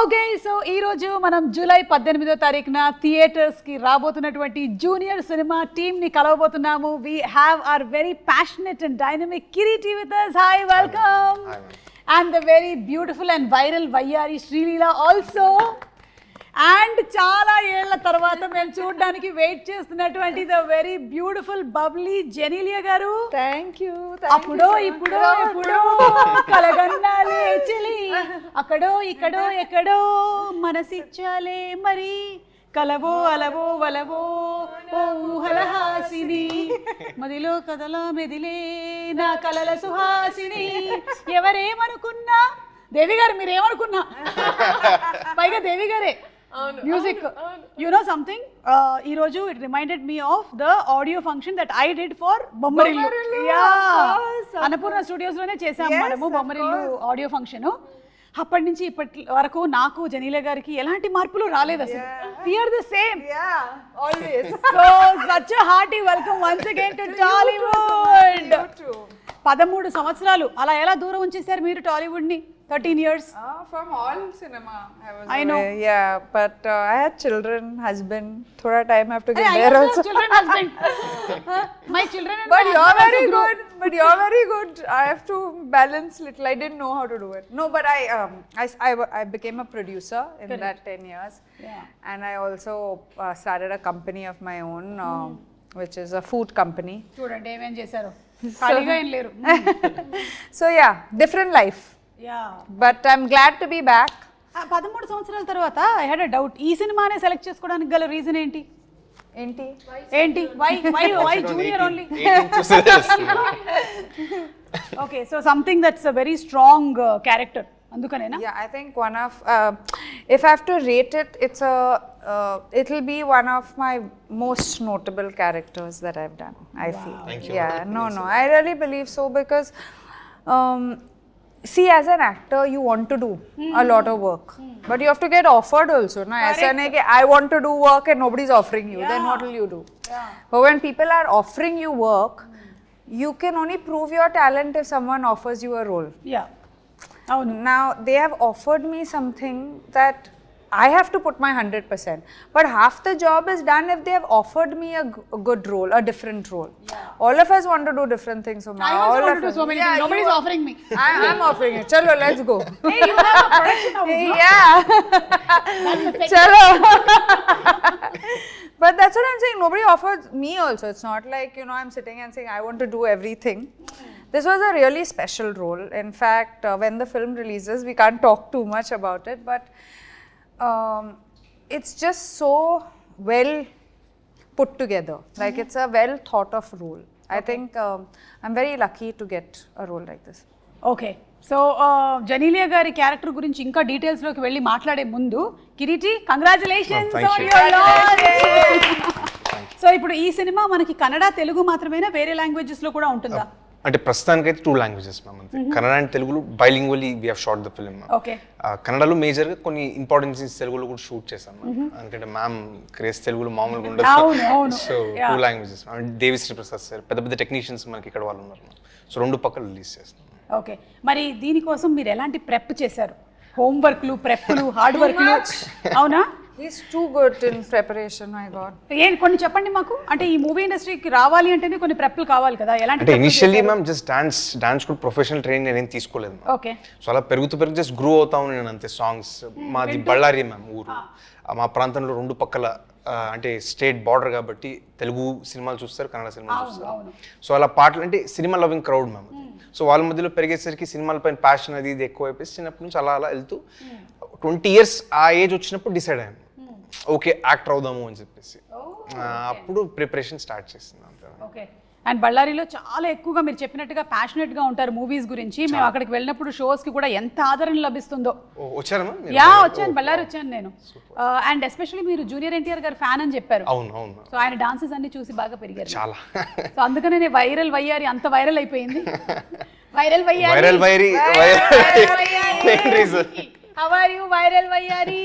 Okay, so ఈ రోజు మనం జూలై 18వ తారీఖున థియేటర్స్ కి రాబోతున్నటువంటి జూనియర్ సినిమా టీమ్ ని కలవబోతున్నాము. We have our very passionate and dynamic Kiriti with us. Hi, welcome. And the very beautiful and viral Vayyari Srileela also. And చాలా ఏళ్ల తర్వాత మేము చూడడానికి వెయిట్ చేస్తున్నటువంటి the very beautiful bubbly Genelia garu. Thank you. అప్పుడో ఇప్పుడో ఎప్పుడో కలగన్నాలే చెలి, అక్కడో ఇక్కడో ఎక్కడో మనసిచ్చాలే మరి, కలవో అలవో వలవో ఓ ఊహలహాసిని, మదిలో కదల మెదిలే నా కలల సుహాసిని. ఎవరేమనుకున్నా దేవి గారు, మీరేమనుకున్నా పైగా దేవి గారే మ్యూజిక్. యు నో సంథింగ్, ఈ రోజు it reminded me of the audio function that I did for Bommarillu. Annapurna studios లోనే చేసాం మనము బొమ్మరిల్లు ఆడియో ఫంక్షన్. అప్పటి నుంచి ఇప్పటి వరకు నాకు జెనీలియా గారికి ఎలాంటి మార్పులు రాలేదు అసలు. We are the same. Yeah, always. So such a hearty welcome once again to Tollywood. 13 సంవత్సరాలు అలా ఎలా దూరం ఉంచేశారు మీరు టాలీవుడ్ ని? 13 years. From all cinema I was I know. away. Yeah, but I had children, husband. Thoda time I have to get there also. Children, husband. My children and But my you're husband very also good. But you're very good. I have to balance little. I didn't know how to do it. No, but I became a producer in that 10 years. Yeah. And I also started a company of my own, which is a food company. చూడండి ఏమేం చేశారు, ఖాళీగా ఏం లేరు. So yeah, different life. Yeah. But I'm glad to be back. 13 సంవత్సరాల తర్వాత I had a doubt, ఈ సినిమానే సెలెక్ట్ చేసుకోవడానికి గల రీజన్ ఏంటి? ఏంటి why Junior only? Okay, so something that's a very strong character, అందుకనేనా? Yeah, I think one of if I have to rate it, it'll be one of my most notable characters that I've done. I feel. Thank you. Yeah, no, I really believe so because see, as an actor you want to do a lot of work, but you have to get offered also. Na aisa nahi ki I want to do work and nobody's offering you. Then what will you do? But when people are offering you work, you can only prove your talent if someone offers you a role. Yeah. అవును. Now they have offered me something that I have to put my 100%, but half the job is done if they have offered me a good role, a different role. All of us want to do different things. So I also want to do so many things. Nobody's offering me. I'm offering it. Chalo, let's go. Hey, you have a production house, no? Yeah. Chalo. But that's what I'm saying. Nobody offered me also. It's not like, I'm sitting and saying I want to do everything. This was a really special role. In fact, when the film releases, we can't talk too much about it, but it's just so well put together. Like it's a well thought of role. I think I'm very lucky to get a role like this. Okay, so Genelia గారి character గురించి ఇంకా details లోకి వెళ్ళి మాట్లాడే ముందు, Kireeti congratulations on your launch. So ఇప్పుడు ఈ cinema మనకి కన్నడ, తెలుగు మాత్రమేనా, వేరే లాంగ్వేజెస్ లో కూడా ఉంటుందా? అంటే ప్రస్తుతానికి అయితే 2 languages మ్యామ్, అంతే. కన్నడ అండ్ తెలుగులో bilingually we have shot the film. Okay. కన్నడలో మేజర్గా కొన్ని ఇంపార్టెంట్ సీన్స్ తెలుగులో కూడా షూట్ చేశాం. ఎందుకంటే మ్యామ్ క్రేజ్ తెలుగులో మామూలుగా ఉండదు. So 2 languages. Devi Sri Prasad sir, పెద్ద పెద్ద టెక్నీషియన్స్ మనకి ఇక్కడ వాళ్ళు ఉన్నారు. సో 2 పక్కలు రిలీజ్ చేస్తాం. ఓకే, మరి దీనికోసం మీరు ఎలాంటి ప్రెప్ చేశారు? హోంవర్క్లు, ప్రెప్లు, హార్డ్ వర్క్లు, అవునా? He's too good in preparation, my God. కొన్ని చెప్పండి మాకు. అంటే ఈ మూవీ ఇండస్ట్రీకి రావాలి అంటేనే కొన్ని ప్రెప్లు కావాలి కదా, ఎలాంటి? అంటే ఇనిషియల్లీ మ్యామ్ జస్ట్ డాన్స్ కూడా ప్రొఫెషనల్ ట్రైనింగ్ నేను తీసుకోలేదు. ఓకే. సో అలా పెరుగుతూ జస్ట్ గ్రో అవుతాను నేను అంతే. సాంగ్స్ మాది బళ్ళారి మ్యామ్ ఊరు. మా ప్రాంతంలో 2 పక్కల అంటే స్టేట్ బార్డర్ కాబట్టి తెలుగు సినిమాలు చూస్తారు, కన్నడ సినిమాలు చూస్తారు. సో అలా పాటలు అంటే cinema loving crowd ma'am. So వాళ్ళ మధ్యలో పెరిగేసరికి సినిమాల పైన ప్యాషన్ అది ఇది ఎక్కువ అయిపోయి చిన్నప్పటి నుంచి అలా వెళ్తూ 20 years ఆ ఏజ్ వచ్చినప్పుడు డిసైడ్ అయ్యాను, ఓకే యాక్టర్ అవుదాము అని చెప్పేసి. అప్పుడు ప్రిపరేషన్ స్టార్ట్ చేసింది. ఓకే. అండ్ బళ్ళారిలో చాలా ఎక్కువగా మీరు చెప్పినట్టుగా ప్యాషనెట్ గా ఉంటారు మూవీస్ గురించి. మేము అక్కడికి వెళ్ళినప్పుడు షోస్ కి కూడా ఎంత ఆదరణ లభిస్తుందో. వచ్చారమ్మా? వచ్చాను, బళ్ళారి వచ్చాను నేను. అండ్ ఎస్పెషల్లీ మీరు జూనియర్ ఎన్టీఆర్ గారు ఫ్యాన్ అని చెప్పారు. అవును. సో ఆయన డాన్సెస్ అన్ని చూసి బాగా పెరిగారు చాలా. సో అందుకనే వైరల్ వయ్యారి అంత వైరల్ అయిపోయింది. వైరల్ వయ్యారి, హౌ ఆర్ యు వైరల్ వయ్యారి?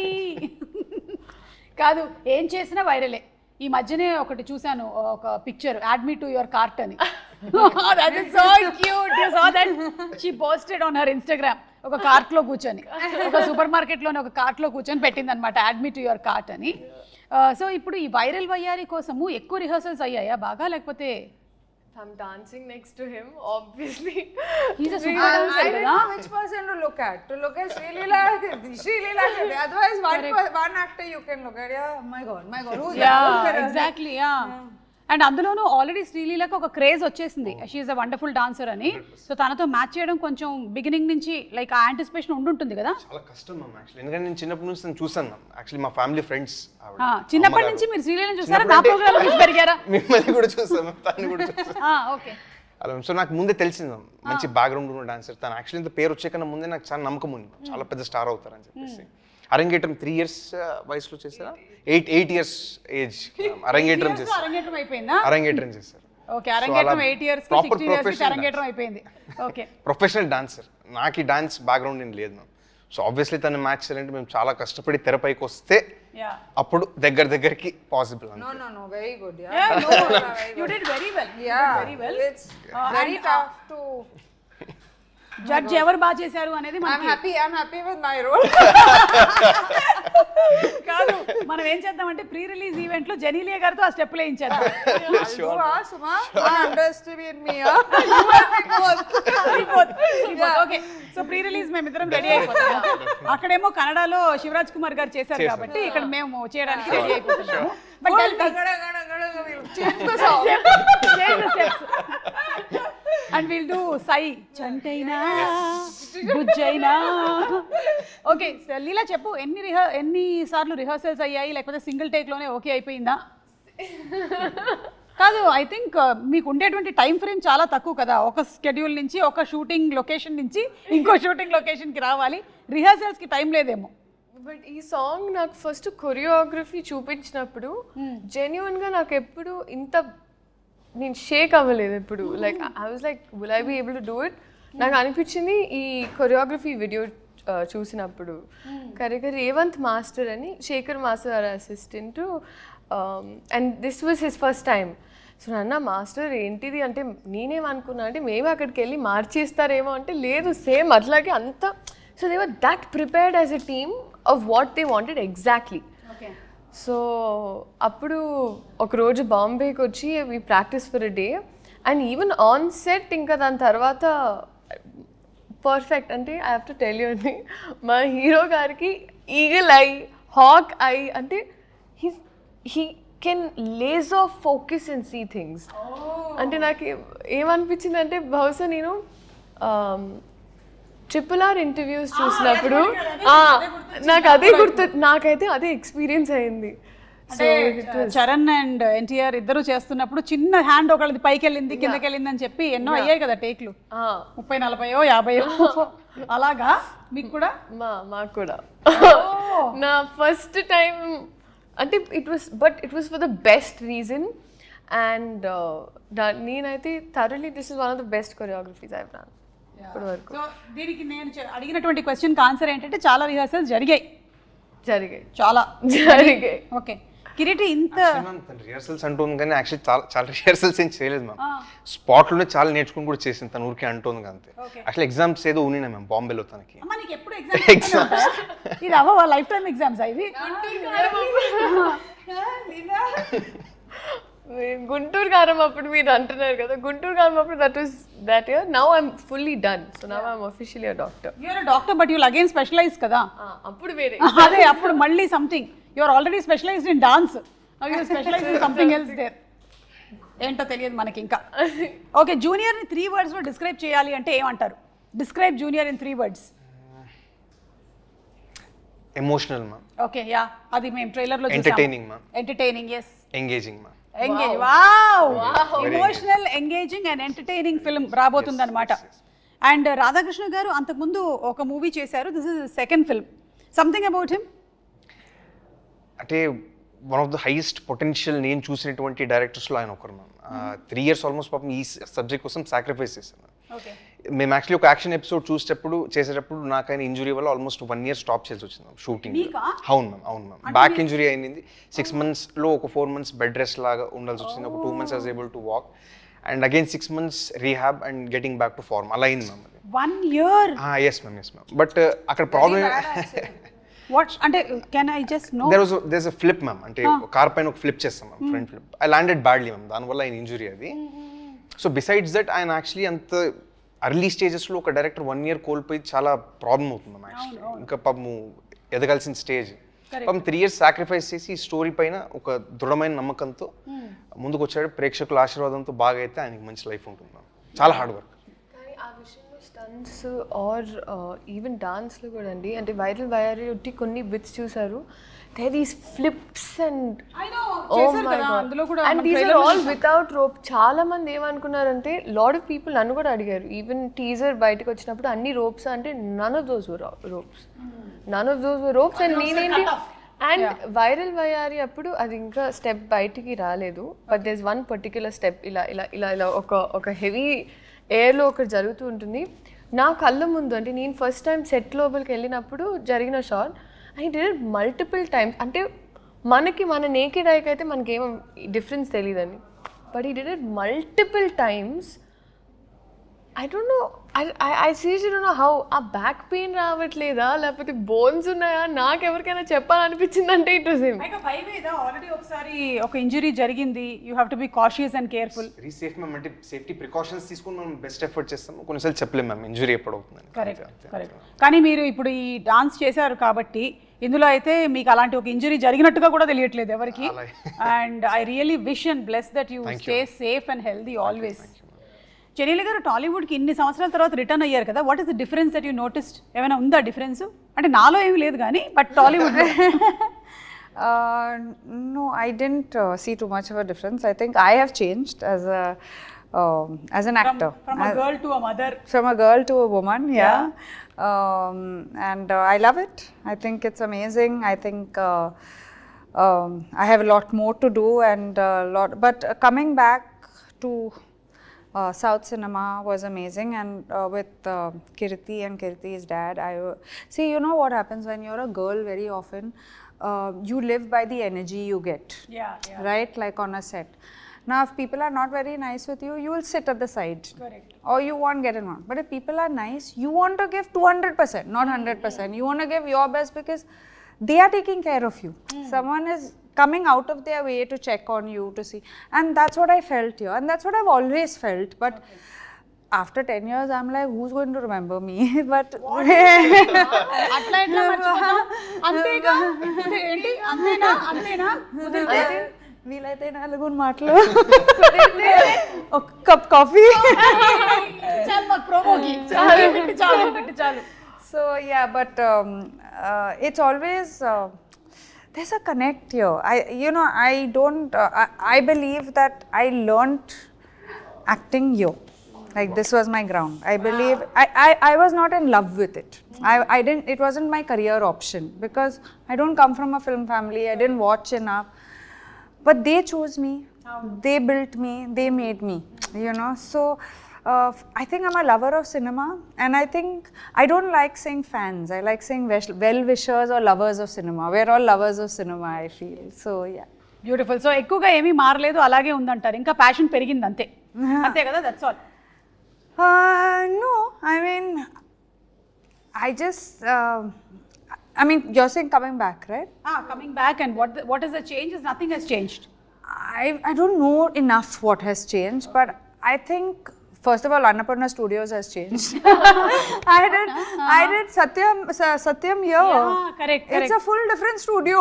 కాదు, ఏం చేసినా వైరలే. ఈ మధ్యనే ఒకటి చూసాను, ఒక picture, add me to your cart అని. That is so cute. You saw that? She posted on her Instagram. ఒక కార్ట్ లో కూర్చొని, ఒక సూపర్ మార్కెట్ లోని ఒక కార్ట్ లో కూర్చొని పెట్టింది అనమాట, అడ్మిట్ టు యువర్ కార్ట్ అని. సో ఇప్పుడు ఈ వైరల్ వయ్యారి కోసము ఎక్కువ రిహర్సల్స్ అయ్యాయా బాగా, లేకపోతే I'm dancing next to him, obviously. he's a super dancer I don't కదా? know which person to look at. To look at Srilila, otherwise one actor you can look at. Yeah, my God, who's that? Exactly and అందులోనూ already శ్రీలీలకు ఒక craze వచ్చేసింది, she is a wonderful dancer అని. So తనతో match చేయడం కొంచెం beginning నుంచి like ఆ anticipation ఉండుంటుంది కదా. చాలా కష్టం మ్యామ్ యాక్చువల్లీ, ఎందుకంటే నేను చిన్నప్పటి నుంచి తను చూసాను మ్యామ్. యాక్చువల్లీ మా ఫ్యామిలీ ఫ్రెండ్స్ చిన్నప్పటి నుంచి మీరు శ్రీలీలను చూసారా, నా ప్రోగ్రామ్ చూసి పెరిగారా? మిమ్మల్ని కూడా చూసాను, తను కూడా చూసాను. ఓకే, అలా సో నాకు ముందే తెలిసింది మ్యామ్, మంచి బ్యాక్గ్రౌండ్ ఉన్న డాన్సర్ తను. యాక్చువల్లీ ఇంత పేరు వచ్చే కన్నా ముందే నాకు చాలా నమ్మకం ఉంది, చాలా పెద్ద స్టార్ అవుతారని చెప్పేసి. అరంగేట్రం 3 years వయసులో చేశారా, 8 years ఏజ్ అరంగేట్రం చేశారు. అరంగేట్రం అయిపోయిందా? అరంగేట్రం చేశారు. ఓకే, అరంగేట్రం 8 years కి 16 years కి అరంగేట్రం అయిపోయింది. Okay, professional dancer. నాకు ఈ డాన్స్ బ్యాక్గ్రౌండ్ ఏం లేదు మ్యామ్. సో ఆబ్వియస్లీ తను మ్యాచ్ చేయాలంటే మేము చాలా కష్టపడి తెరపైకి వస్తే అప్పుడు దగ్గరికి possible. No, very good. You did very well. Very well. It's very tough to judge ఎవరు బాగా చేశారు అనేది I'm happy with my role. కాదు, మనం ఏం చేద్దామంటే ప్రీ రిలీజ్ ఈవెంట్ లో జెనీలియా గారితో ఆ స్టెప్ వేయించేద్దాం. Suma, underestimate me. Okay, so pre release మేమిద్దరం రెడీ అయిపోతాం. అక్కడేమో కన్నడలో శివరాజ్ కుమార్ గారు చేశారు కాబట్టి ఇక్కడ మేము చేయడానికి రెడీ అయిపోతున్నాము. But Change the song. And will do సై చంటైనా బుజ్జైనా. ఓకే లీలా చెప్పు, ఎన్ని సార్లు రిహర్సల్స్ అయ్యాయి, లేకపోతే సింగిల్ టేక్ లోనే ఓకే అయిపోయిందా? కాదు, ఐ థింక్ మీకు ఉండేటువంటి టైం ఫ్రేమ్ చాలా తక్కువ కదా, ఒక స్కెడ్యూల్ నుంచి ఒక షూటింగ్ లొకేషన్ నుంచి ఇంకో షూటింగ్ లొకేషన్కి రావాలి, రిహర్సల్స్కి టైం లేదేమో. బట్ ఈ సాంగ్ నాకు ఫస్ట్ కొరియోగ్రఫీ చూపించినప్పుడు జెన్యున్గా నాకు ఎప్పుడు ఇంత నేను షేక్ అవ్వలేదు ఎప్పుడు. Like I was like will I be able to do it. నాకు అనిపించింది ఈ కొరియోగ్రఫీ వీడియో చూసినప్పుడు కరెక్ట్గా రేవంత్ మాస్టర్ అని, Shekhar master assistant, and this was his first time. So నాన్న మాస్టర్ ఏంటిది అంటే నేనేమనుకున్నా అంటే మేము అక్కడికి వెళ్ళి మార్చేస్తారేమో అంటే లేదు, సేమ్ అట్లాగే అంత. So they were that prepared as a team of what they wanted exactly. So అప్పుడు ఒకరోజు బాంబేకి వచ్చి we practice for a day and even on set ఇంకా దాని తర్వాత పర్ఫెక్ట్. అంటే I have to tell you అండి, మా హీరో గారికి ఈగల్ ఐ, హాక్ ఐ, అంటే he can laser focus and see things. అంటే నాకు ఏమనిపించింది అంటే బహుశా నేను RRR ఇంటర్వ్యూస్ చూసినప్పుడు నాకు అదే గుర్తు, నాకైతే అదే ఎక్స్పీరియన్స్ అయింది. చరణ్ అండ్ ఎన్టీఆర్ ఇద్దరు చేస్తున్నప్పుడు చిన్న హ్యాండ్ ఒకళ్ళది పైకి వెళ్ళింది కిందకి వెళ్ళింది అని చెప్పి ఎన్నో అయ్యాయి కదా టేక్లు, 30, 40, 50 అలాగా. మీకు కూడా? మాకు కూడా నా ఫస్ట్ టైం అంటే it was for the best reason. And నేనైతే thoroughly this is one of the best choreographies I have done ఇప్పటి వరకు. సో దీనికి నేను అడిగినటువంటి క్వశ్చన్కి ఆన్సర్ ఏంటంటే చాలా రిహర్సల్స్ జరిగాయి. చాలా జరిగాయి. ఓకే కిరీటి, ఇంత రిహర్సల్స్ అంటుంది కానీ యాక్చువల్లీ చాలా రిహర్సల్స్ ఏం చేయలేదు మ్యామ్. స్పాట్లోనే చాలా నేర్చుకుని కూడా చేసింది తను, ఊరికే అంటుంది అంతే. యాక్చువల్లీ ఎగ్జామ్స్ ఏదో ఉన్నాయి మ్యామ్ బాంబేలో తనకి. ఎప్పుడు ఎగ్జామ్స్? ఇది అవ్వ లైఫ్ టైమ్ ఎగ్జామ్స్ ఇవి? గుంటూరు కారం అప్పుడు మీరు అంటున్నారు కదా, గుంటూరు కారం అప్పుడు that year. Now I'm fully done, so now I'm officially a doctor. You're a doctor but you'll again specialize kada. అప్పుడు వేరే అదే అప్పుడు మళ్ళీ something. You're already specialized in dance, now you're specialized in something else there. ఏంటో తెలియదు మనకి ఇంకా. Okay, junior ని 3 words లో డిస్క్రైబ్ చేయాలి అంటే ఏమంటారు? Describe Junior in 3 words. Emotional ma'am. Okay yeah, అది మేము ట్రైలర్ లో చూసాము. Entertaining ma'am. Entertaining, yes. Engaging ma'am. Engage, wow, emotional, engaging and entertaining film రాబోతుంది అనమాట. అండ్ రాధాకృష్ణ గారు అంతకుముందు ఒక మూవీ చేశారు, this is second film. Something about him అంటే one of the highest potential నేను చూసినటువంటి డైరెక్టర్స్లో ఆయన ఒకరు మ్యామ్. 3 years ఆల్మోస్ట్ పాపం ఈ సబ్జెక్ట్ కోసం సాక్రిఫైస్ చేశాను. మేము యాక్చువల్లీ ఒక యాక్షన్ ఎపిసోడ్ చేసేటప్పుడు నాకు ఆయన ఇంజురీ వల్ల ఆల్మోస్ట్ 1 year స్టాప్ చేయాల్సి వచ్చింది షూటింగ్. అవును మ్యామ్, బ్యాక్ ఇంజురీ అయింది. 6 monthsలో ఒక 4 months బెడ్ రెస్ట్ లాగా ఉండాల్సి వచ్చింది. ఒక 2 months I was able to walk. And again 6 months rehab and getting back to form అలా అయింది ma'am. 1 year. Yes ma'am. But అక్కడ ప్రాబ్లమ్ వాట్ అంటే can I just know there's a flip ma'am. అంటే car పైన ఒక flip చేస్తాం ma'am, front flip. I landed badly ma'am, దానివల్ల ఆయన ఇంజురీ అది. సో బిసైడ్స్ దట్ ఆయన యాక్చువల్లీ అంత అర్లీ స్టేజెస్లో ఒక డైరెక్టర్ 1 year కోల్పోయి చాలా ప్రాబ్లం అవుతుంది మ్యామ్ యాక్చువల్లీ. ఇంకా పాపము ఎదగాల్సిన స్టేజ్ పాపం 3 years సాక్రిఫైస్ చేసి ఈ స్టోరీ పైన ఒక దృఢమైన నమ్మకంతో ముందుకు వచ్చాడు. ప్రేక్షకుల ఆశీర్వాదంతో బాగా అయితే ఆయనకి మంచి లైఫ్ ఉంటుంది మ్యామ్. చాలా హార్డ్ వర్క్. కానీ ఆ విషయంలో స్టంట్స్ ఆర్ ఈవెన్ డాన్స్లో కూడా అండి, అంటే వైరల్ వైరల్ ఒట్టి కొన్ని బిట్స్ చూసారు, they these flips and and these are all without rope. చాలా మంది ఏమనుకున్నారంటే, లాట్ ఆఫ్ పీపుల్ నన్ను కూడా అడిగారు, ఈవెన్ టీజర్ బయటకు వచ్చినప్పుడు అన్ని రోప్స్ అంటే none of those ropes and నేనేంటి అండ్ వైరల్ వయారి అప్పుడు అది ఇంకా స్టెప్ బయటికి రాలేదు. But there is one particular step ఇలా ఇలా ఇలా ఇలా ఒక హెవీ ఎయిర్లో ఒకటి జరుగుతూ ఉంటుంది నా కళ్ళ ముందు. అంటే నేను ఫస్ట్ టైం సెట్ లోపలికి వెళ్ళినప్పుడు జరిగిన shot. I did multiple times. అంటే మన నేకెడ్ ఐకి అయితే మనకేం డిఫరెన్స్ తెలియదండి, బట్ ఈ did it multiple times. I don't know. I seriously don't know how. ఆ బ్యాక్ పెయిన్ రావట్లేదా లేకపోతే బోన్స్ ఉన్నాయా, నాకు ఎవరికైనా చెప్పాలనిపించింది అంటే ఇట్ వాస్ హిమ్. ఆల్రెడీ ఒకసారి ఒక ఇంజరీ జరిగింది. You have to be cautious and careful. Very safe ma'am. అంటే సేఫ్టీ ప్రికాషన్స్ తీసుకుని మనం బెస్ట్ ఎఫర్ట్ చేస్తాం. కొన్నిసార్లు చెప్పలేం మ్యామ్ ఇంజరీ ఎప్పుడు అవుతుందని. కరెక్ట్. కానీ మీరు ఇప్పుడు ఈ డాన్స్ చేశారు కాబట్టి ఇందులో అయితే మీకు అలాంటి ఒక ఇంజరీ జరిగినట్టుగా కూడా తెలియట్లేదు ఎవరికి. And I really wish and bless that you stay safe and healthy always. Genelia garu టాలీవుడ్కి ఇన్ని సంవత్సరాల తర్వాత రిటర్న్ అయ్యారు కదా, what is the difference that you noticed? ఏమైనా ఉందా డిఫరెన్స్? అంటే నాలో ఏమి లేదు కానీ but Tollywood. No, I didn't see too much of a difference. I think I have changed as an actor. From a girl to a mother. From a girl to a woman, yeah. And I love it. I think it's amazing. I think I have a lot more to do and but coming back to South cinema was amazing, and with Kirti and Kirti's dad, see, you know what happens when you're a girl very often, you live by the energy you get, right? Like on a set. Now if people are not very nice with you, you will sit at the side. Correct. Or you won't get involved. But if people are nice, you want to give 200%, not 100%. You want to give your best because they are taking care of you. Someone is coming out of their way to check on you, to see, and that's what I felt here, and that's what I've always felt. But after 10 years I'm like, who's going to remember me? But అట్లా ఎట్లా మర్చిపోతాం? అంతేగా ఏంటి అంతేనా వీలైతే 4 మాటలు ఒక cup coffee చాలు మాకు ప్రోమోకి చాలు. So yeah, but it's always there's a connect here. I believe that I learnt acting here. Like this was my ground. I believe I was not in love with it. I didn't. It wasn't my career option because I don't come from a film family. I didn't watch enough. But they chose me. They built me. They made me. You know. So I think I'm a lover of cinema, and I think I don't like saying fans. I like saying well-wishers or lovers of cinema. We're all lovers of cinema, I feel. So yeah. Beautiful. So ఎక్కువగా ఏమీ మారలేదు, అలాగే ఉందంటారు. ఇంకా passion పెరిగింది అంతే కదా? That's all. No, I mean, you're saying coming back, right? Coming back, and what is the change? Nothing has changed. I don't know enough what has changed, but I think first of all, Annapurna Studios has changed. I did Satyam here. Yeah, correct. It's a full different studio.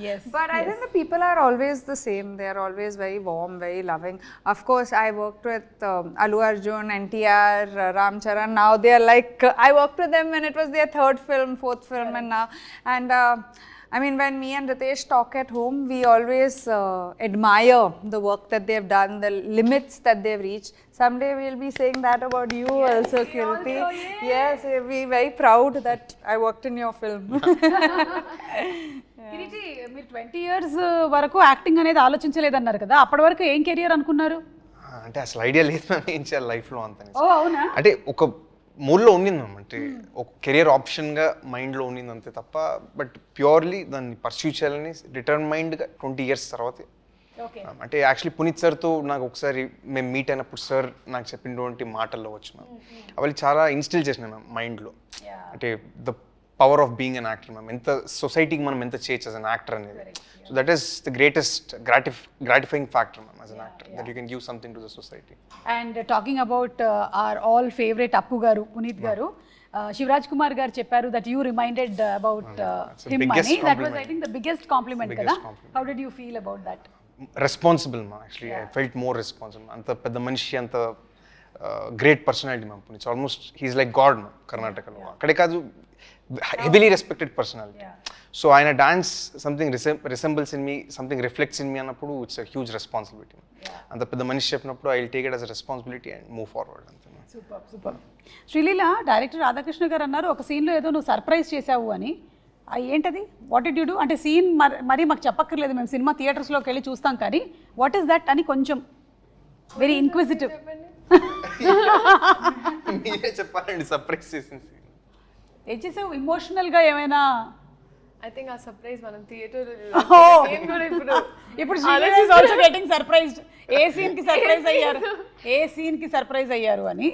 Yes. But I think the people are always the same. They are always very warm, very loving. Of course, I worked with Allu Arjun, NTR, Ram Charan. Now they are like, I worked with them when it was their 3rd film, 4th film, and now, and I mean, when me and Ritesh talk at home, we always admire the work that they've done, the limits that they've reached. Someday we'll be saying that about you also, Kirti. Yes, we'll be very proud that I worked in your film. Kireeti, మీరు 20 years వరకు acting అనేది ఆలోచించలేదన్నారు కదా, అప్పటి వరకు ఏం career అనుకున్నారు? అంటే అసలు ఐడియా లేదు మ్యామ్ ఏం చేయాలి లైఫ్లో అంత. అవునా? అంటే ఒక మూడ్లో ఉండింది మ్యామ్, అంటే ఒక కెరియర్ ఆప్షన్గా మైండ్లో ఉండింది అంతే తప్ప, బట్ ప్యూర్లీ దాన్ని పర్స్యూ చేయాలని డిటర్మైండ్గా 20 years తర్వాత ఓకే అంటే యాక్చువల్లీ పునీత్ సార్తో నాకు ఒకసారి మేము మీట్ అయినప్పుడు సార్ నాకు చెప్పినటువంటి మాటల్లో వచ్చి మ్యామ్ అవి చాలా ఇన్స్టిల్ చేసినాయి మ్యామ్ మైండ్లో. అంటే the power of being an actor ma'am, ఎంత సొసైటీకి మనం ఎంత చేయొచ్చు యాజ్ అన్ యాక్టర్ అనేది. So that is the greatest gratifying factor ma'am as an actor, that you can give something to the society. And talking about our all favourite Appu garu, Puneeth garu, Shivaraj Kumar garu చెప్పారు that you reminded about him అని. That was I think the biggest compliment కదా. How did you feel about that? Responsible ma'am, actually I felt more responsible. అంత పెద్ద మనిషి, అంత great personality ma'am Puneeth. Almost he's like God ma'am కర్ణాటకలో. అక్కడే కాదు, heavily respected personality. So ఆయన dance something resembles in me, something reflects in me అన్నప్పుడు it's a huge responsibility. అంత పెద్ద మనిషి చెప్పినప్పుడు I will take it as a responsibility and move forward అంతే. Super super. Srileela, director Radhakrishna garu అన్నారు ఒక సీన్లో ఏదో నువ్వు సర్ప్రైజ్ చేసావు అని. ఏంటది? What did you do? అంటే సీన్ మరీ మాకు చెప్పక్కర్లేదు, మేము సినిమా థియేటర్స్లోకి వెళ్ళి చూస్తాం, కానీ వాట్ ఈస్ దట్ అని కొంచెం వెరీ ఇన్క్విజిటివ్. మీరే చెప్పాలండి సర్ప్రైజ్ చేసింది. ఏం చేసావు? ఇమోషనల్గా ఏమైనా? ఐ థింక్ ఆ సర్ప్రైజ్ మనం థియేటర్ ఇప్పుడు Srileela is also getting surprised. ఏ సీన్కి సర్ప్రైజ్ అయ్యారు అని.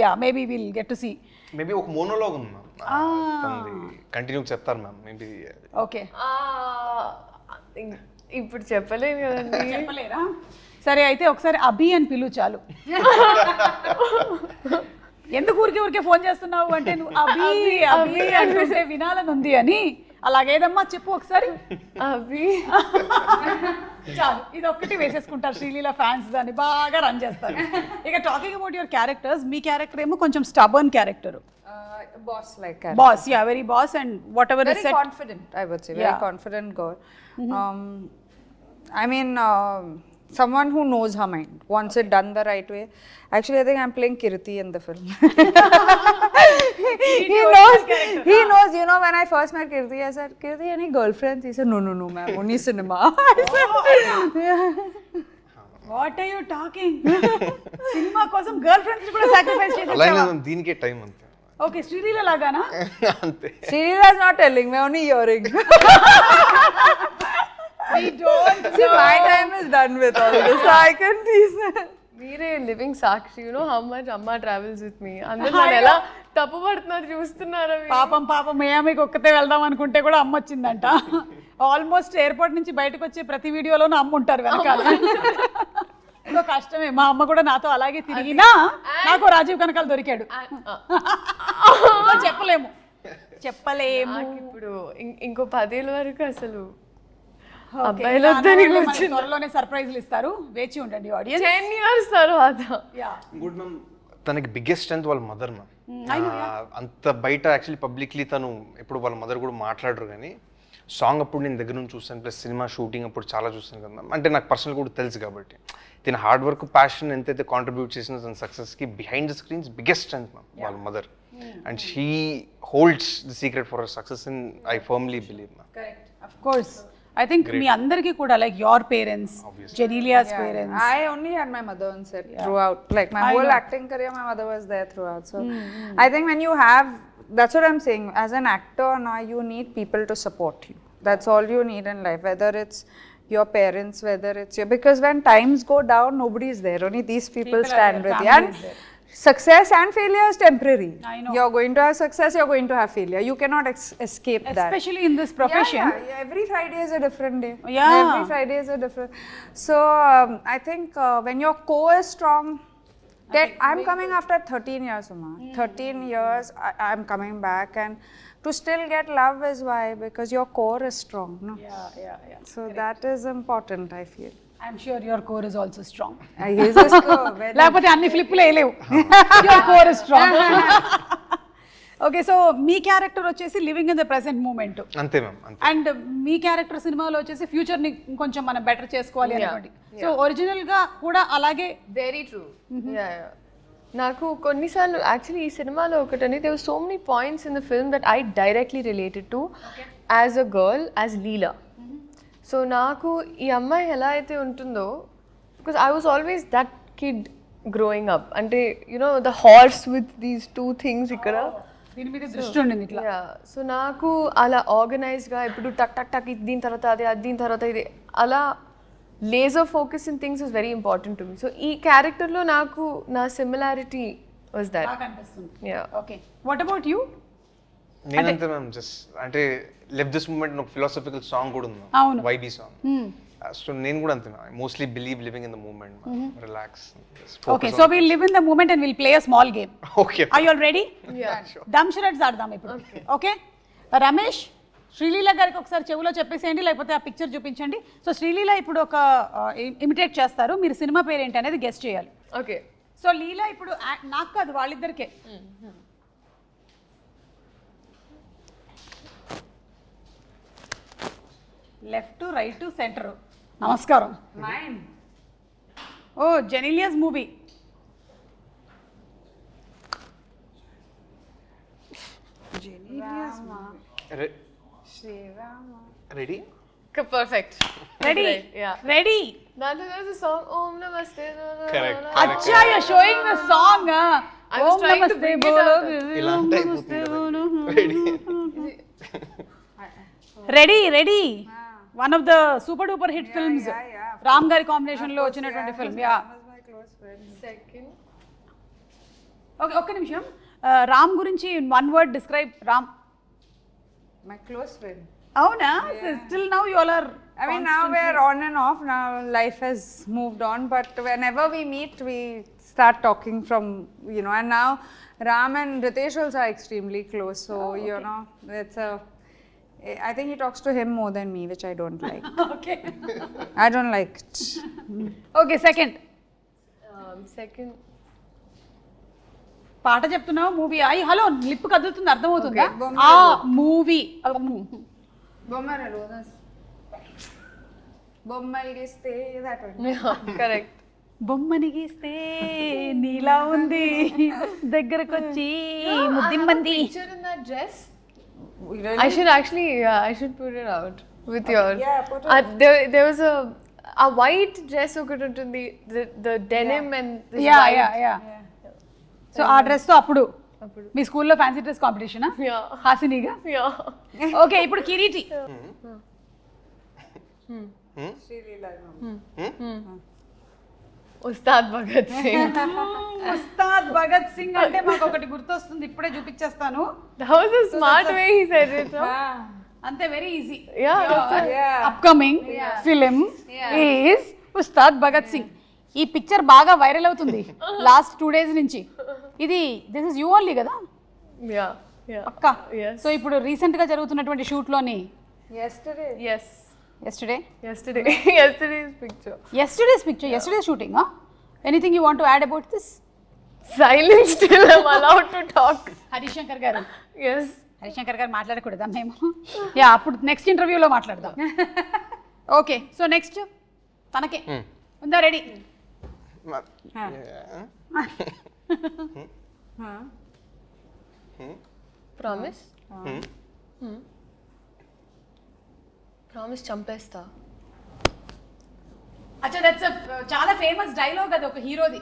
Yeah, maybe will get to see. Maybe ఒక మోనోలాగ్ ఉంది మ్యామ్, కంటిన్యూ చెప్తారు మ్యామ్ మేబీ. ఓకే, ఇప్పుడు చెప్పలేను కదండి. చెప్పలేరా? సరే అయితే ఒకసారి అభి అని పిలువు చాలు. ఎందుకు ఊరికే ఫోన్ చేస్తున్నావు అంటే నువ్వు అభి అభి అంటే వినాలని ఉంది అని. అలాగేదమ్మా చెప్పు ఒకసారి. అభి చాలు, ఇది ఒక్కటి వేసేసుకుంటారు శ్రీలీల ఫ్యాన్స్, దాన్ని బాగా రన్ చేస్తారు. ఇక talking about your characters, me character ఏమో కొంచెం stubborn character. Boss like character. Boss, yeah, very boss, and whatever Very is said. confident, I would say. Very confident girl. I mean, someone who knows her mind. Wants it done the right way. Actually, I think I'm playing Kirti in the film. He knows, you know, when I first met Kirti, I said, Kirti, any girlfriends? He said, no, ma'am, only cinema. I said, What are you talking? Cinema కోసం girl friends కూడా sacrifice చేసేసావా? అలానే దీనికే time అంతే. Okay, Sreeleela లాగానా? అంతే. Srila is not telling me, only hearing. We don't See, my time is done with all this, so I can tease. మీరే living Sakshi, you know how much అమ్మ travels with me. అందరూ నన్ను ఎలా తప్పు పడుతున్నారు చూస్తున్నారా? పాపం మియామికి ఒక్కతే వెళ్దాం అనుకుంటే కూడా అమ్మ వచ్చిందంట. ఆల్మోస్ట్ ఎయిర్పోర్ట్ నుంచి బయటకు వచ్చే ప్రతి వీడియోలోనూ అమ్మ ఉంటారు వెనకాల. సో కష్టమే. మా అమ్మ కూడా నాతో అలాగే తిరిగినా నాకు రాజీవ్ కనకాల దొరికాడు. చెప్పలేము. ఇప్పుడు ఇంకో 10 ఏళ్ళ వరకు అసలు అబ్బాయిలు త్వరలోనే సర్ప్రైజ్లు ఇస్తారు, వేచి ఉండండి ఆడియన్స్. 10 years తర్వాత. గుడ్ మ్యామ్, తనకి బిగ్గెస్ట్ స్ట్రెంత్ వాళ్ళ మదర్ మ్యామ్. అంత బయట యాక్చువల్లీ పబ్లిక్లీ తను ఎప్పుడు వాళ్ళ మదర్ కూడా మాట్లాడరు, కానీ సాంగ్ అప్పుడు నేను దగ్గర నుంచి చూస్తాను, ప్లస్ సినిమా షూటింగ్ అప్పుడు చాలా చూస్తాను కదా మ్యామ్. అంటే నాకు పర్సనల్ కూడా తెలుసు కాబట్టి తన హార్డ్ వర్క్, ప్యాషన్ ఎంతైతే కాంట్రిబ్యూట్ చేసిన తన సక్సెస్కి behind the screens biggest strength ma'am వాళ్ళ mother. And she holds the secret for her success in I firmly believe ma'am. Of course, I think మీ అందరికీ కూడా like your parents, Genelia's parents. I only had my mother on set throughout. Like my whole acting career, my mother was there throughout. So I think when you have, that's what I'm saying. As an actor now, you need people to support you. That's all you need in life. Whether it's your parents, whether it's your, because when times go down, nobody is there. Only these people stand with you. And success and failure is temporary. I know. You're going to have success, you're going to have failure. You cannot escape that. Especially in this profession. Yeah, every Friday is a different day. Yeah. Every Friday is a different. So I think when your core is strong, I'm coming after 13 years, Uma. 13 years, I'm coming back, and to still get love is why, because your core is strong. No? Yeah. So that is important, I feel. I'm sure your core is also strong. He's a very లేకపోతే అన్ని ఫ్లిప్లు వేయలేవు. Your core is strong. Okay, so మీ character వచ్చేసి living in the present moment. అంతే ma'am, అంతే. And మీ character సినిమాలో వచ్చేసి ఫ్యూచర్ ని కొంచెం మనం బెటర్ చేసుకోవాలి అనుకోండి. సో ఒరిజినల్ గా కూడా అలాగే. Very true. నాకు కొన్నిసార్లు యాక్చువల్లీ ఈ సినిమాలో ఒకటని there so many points in the film that I directly related to as a girl, as Leela. So నాకు ఈ అమ్మాయి ఎలా అయితే ఉంటుందో, because I was always that kid growing up. అంటే you know the horse with these 2 things ఇక్కడ దీని మీద దృష్టి ఉండింది ఇట్లా. సో నాకు అలా ఆర్గనైజ్గా ఇప్పుడు టక్ టక్ టక్ ఇది దీని తర్వాత అది, అది దీని తర్వాత ఇది, అలా laser focus in things is very important to me. So ఈ క్యారెక్టర్లో నాకు నా సిమిలారిటీ వాజ్ దట్. బాగా అనిపిస్తుంది. Yeah. Okay, what about you? నేనంతే మ్యామ్, జస్ట్ అంటే లివ్ దిస్ మూమెంట్ ఒక ఫిలాసఫికల్ సాంగ్ కూడా ఉంది, అవును. Vibey song. సో నేను కూడా అంతే, mostly believe living in the moment, relax. Okay, so will live in the moment and will play a small game. Okay, are you all ready? Yeah. Dum షరట్స్ ఆడదాం ఇప్పుడు. Okay, Ramesh Sreeleela గారికి ఒకసారి చెవులో చెప్పేసేయండి, లేకపోతే ఆ పిక్చర్ చూపించండి. సో శ్రీలీల ఇప్పుడు ఒక ఇమిటేట్ చేస్తారు, మీరు సినిమా పేరు ఏంటి అనేది గెస్ట్ చేయాలి. ఓకే. సో లీలా ఇప్పుడు నాకు కాదు, వాళ్ళిద్దరికే. Left right centre. నమస్కారం. Oh Genelia's movie. Ready? Perfect. Ready? Yeah. Ready? దాంట్లో there's a song Om Namaste. Correct. అచ్చా, you are showing the song. I was trying to bring it out. ఇలా అంటే అయిపోతుంది కదా. Ready? Ready ready one of the super duper hit films, Ram గారి combination లో వచ్చినటువంటి film. Yeah. Second. Okay, ఒక్క నిమిషం. రామ్ గురించి one word describe. Ram My close friend. అవునా? Still now you all are, I mean, now we're on and off. Now life has moved on, but whenever we meet, we start talking from, you know, and now Ram and Ritesh also are extremely close. So, you know, it's a, I think he talks to him more than me, which I don't like. Okay. I don't like it. Okay, second. Second. పాట చెప్తున్నావు, movie. అయ్యి hello, lip కదులుతుంది, అర్థమవుతుందా? Okay, ఆ movie. Bommal giste, that one. Yeah, correct. బొమ్మని గీస్తే నీలా ఉంది, దగ్గరకొచ్చి ముద్దిమ్మంది. Picture in that dress. Really? I should actually, yeah, I should put it out with your. Yeah, put it. There was a white dress ఒకటి ఉంటుంది, the denim and this yeah white. Yeah yeah. So ఆ dress తో అప్పుడు మీ స్కూల్లో fancy dress competition Yeah. హాసినిగా. Yeah. Okay, ఇప్పుడు కిరీటి. ఉస్తాద్ భగత్ సింగ్. ఉస్తాద్ భగత్ సింగ్ అంటే మాకు ఒకటి గుర్తొస్తుంది, ఇప్పుడే చూపించేస్తాను. That was a smart way he said it. No? అంతే, very easy. Yeah, that's it. Upcoming film is Ustaad Bhagat Singh. ఈ పిక్చర్ బాగా వైరల్ అవుతుంది లాస్ట్ 2 days నుంచి. ఇది దిస్ ఇస్ యూ ఓన్లీ కదా Yeah, yeah. పక్కా? Yes. సో ఇప్పుడు రీసెంట్ గా జరుగుతున్నటువంటి షూట్ లోని Yesterday. Yes. Yesterday's picture. yesterday's shooting. Anything you want to add about this? Silence till I'm allowed to talk. Harishankar గారు. Yes. Harishankar గారు మాట్లాడకూడదా మేము? యా, అప్పుడు next ఇంటర్వ్యూలో మాట్లాడదాం. ఓకే, సో నెక్స్ట్ తనకే ఉందా? రెడీ? Promise? Promise చంపేస్తా. అచ్చా, దట్స్ చాలా ఫేమస్ డైలాగ్ అది ఒక హీరోది.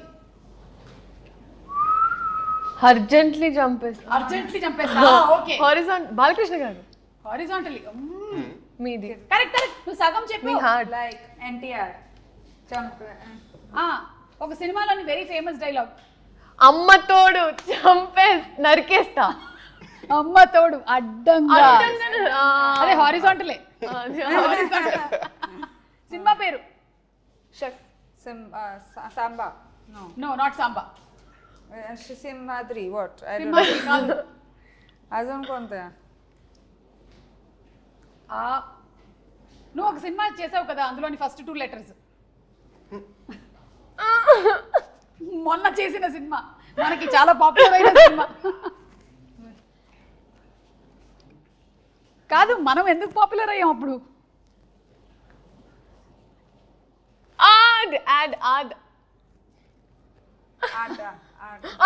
అర్జెంట్లీ చంపేస్తా. అర్జెంట్లీ చంపేస్తా. Okay, horizontal. Balakrishna garu. Horizontally. మీది. కరెక్ట్ కరెక్ట్, నువ్వు సగం చెప్పు. మీ హార్ట్. Like NTR. Jump. ఒక సినిమాలోని వెరీ ఫేమస్ డైలాగ్. అమ్మ తోడు నరికేస్తా. అమ్మ తోడు అడ్డంగా. అదే హారిజాంటలే. సినిమా పేరు? Samba. No, not Samba. Simhadri. What? I don't Simhadri కాదు. know. Azam konta? నువ్వు ఒక సినిమా చేసావు కదా, అందులోని ఫస్ట్ 2 letters. మొన్న చేసిన సినిమా, మనకి చాలా పాపులర్ అయిన సినిమా కాదు. మనం ఎందుకు పాపులర్ అయ్యాం అప్పుడు?